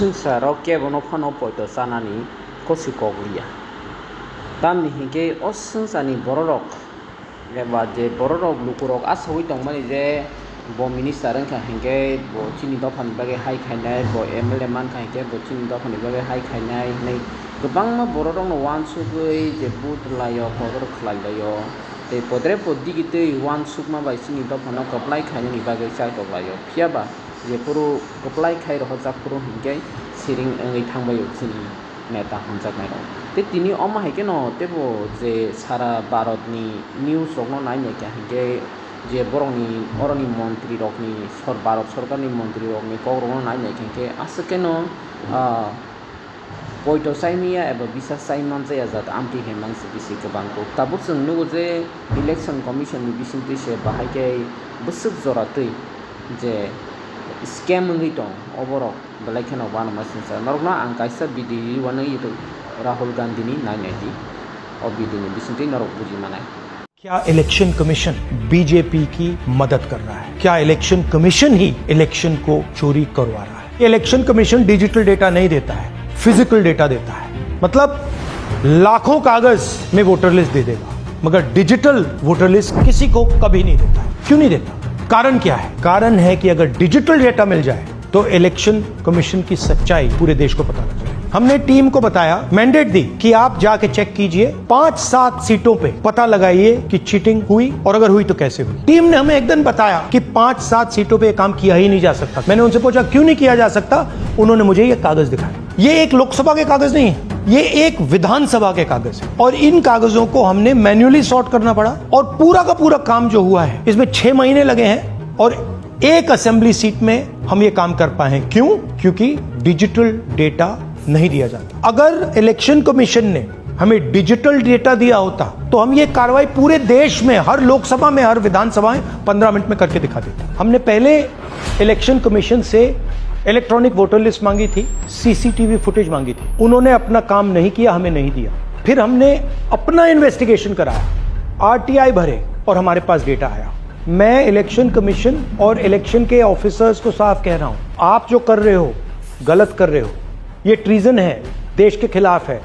संसाराव केबनो फानो पयतो सानानि कोसि कगलिया तामनि हिंगे ओ संसारनि बररक एबा जे बररक लुकुरक आसावै दंमानि जे bo minister angka Hinge bo chini dofan bagai hai khainai bo MLA manka Hinge bo chini dofan bagai hai khainai nei gobangma bororokno wansugui je budlayo podor khlailayo tei podre podigitei wansukma bai chini dofano koplai khainani bagai chai koplayo phiaba je puru koplai khai roho jakpuru Hinge siring ngai thangbayo chini neta hamjaknai rok tei tini oma haike no tebo je sara bharatni news rokno nainai kya Hinge जे बरंनि अरनि मन्त्रि रकनि भारत सरकारनि मन्त्रि रकनि कग्रमनो नायनाय खेंखे आसकेनो पयतो साइमिया एबा बिसा साइमान जाया जात आमथि हेमांस बिसि गोबांखौ ताबो जों नुगो जे इलेक्शन कमिशननि बिसिंथि से बाहायके बोसोक जरातै जे स्कैम नङै दं अबरक बेलायखेनाव बानमा संसार नरगना आं कायसा बिदि वानै राहुल गांधीनि नायनायदि अ बिदिनि बिसिंथि नरक बुजि मानाय क्या इलेक्शन कमीशन बीजेपी की मदद कर रहा है? क्या इलेक्शन कमीशन ही इलेक्शन को चोरी करवा रहा है? इलेक्शन कमीशन डिजिटल डेटा नहीं देता है, फिजिकल डेटा देता है। मतलब लाखों कागज में वोटर लिस्ट दे देगा मगर डिजिटल वोटर लिस्ट किसी को कभी नहीं देता। क्यों नहीं देता? कारण क्या है? कारण है कि अगर डिजिटल डेटा मिल जाए तो इलेक्शन कमीशन की सच्चाई पूरे देश को पता लग जाए। हमने टीम को बताया, मैंडेट दी कि आप जाके चेक कीजिए 5-7 सीटों पे पता लगाइए कि चीटिंग हुई और अगर हुई तो कैसे हुई। टीम ने हमें एक दिन बताया कि 5-7 सीटों पे काम किया ही नहीं जा सकता। मैंने उनसे पूछा क्यों नहीं किया जा सकता? उन्होंने मुझे ये कागज दिखाया। ये एक लोकसभा के कागज नहीं है, ये एक विधानसभा के कागज है और इन कागजों को हमने मैन्युअली सॉर्ट करना पड़ा और पूरा का पूरा काम जो हुआ है इसमें 6 महीने लगे हैं और एक असेंबली सीट में हम ये काम कर पाए हैं। क्यों? क्योंकि डिजिटल डेटा नहीं दिया जाता। अगर इलेक्शन कमीशन ने हमें डिजिटल डेटा दिया होता तो हम ये कार्रवाई पूरे देश में हर लोकसभा में हर विधानसभा में 15 मिनट में करके दिखा देते। हमने पहले इलेक्शन कमीशन से इलेक्ट्रॉनिक वोटर लिस्ट मांगी थी, सीसीटीवी फुटेज मांगी थी, उन्होंने अपना काम नहीं किया, हमें नहीं दिया। फिर हमने अपना इन्वेस्टिगेशन कराया, आरटीआई भरे और हमारे पास डेटा आया। मैं इलेक्शन कमीशन और इलेक्शन के ऑफिसर्स को साफ कह रहा हूं, आप जो कर रहे हो गलत कर रहे हो, ये ट्रीजन है, देश के खिलाफ है।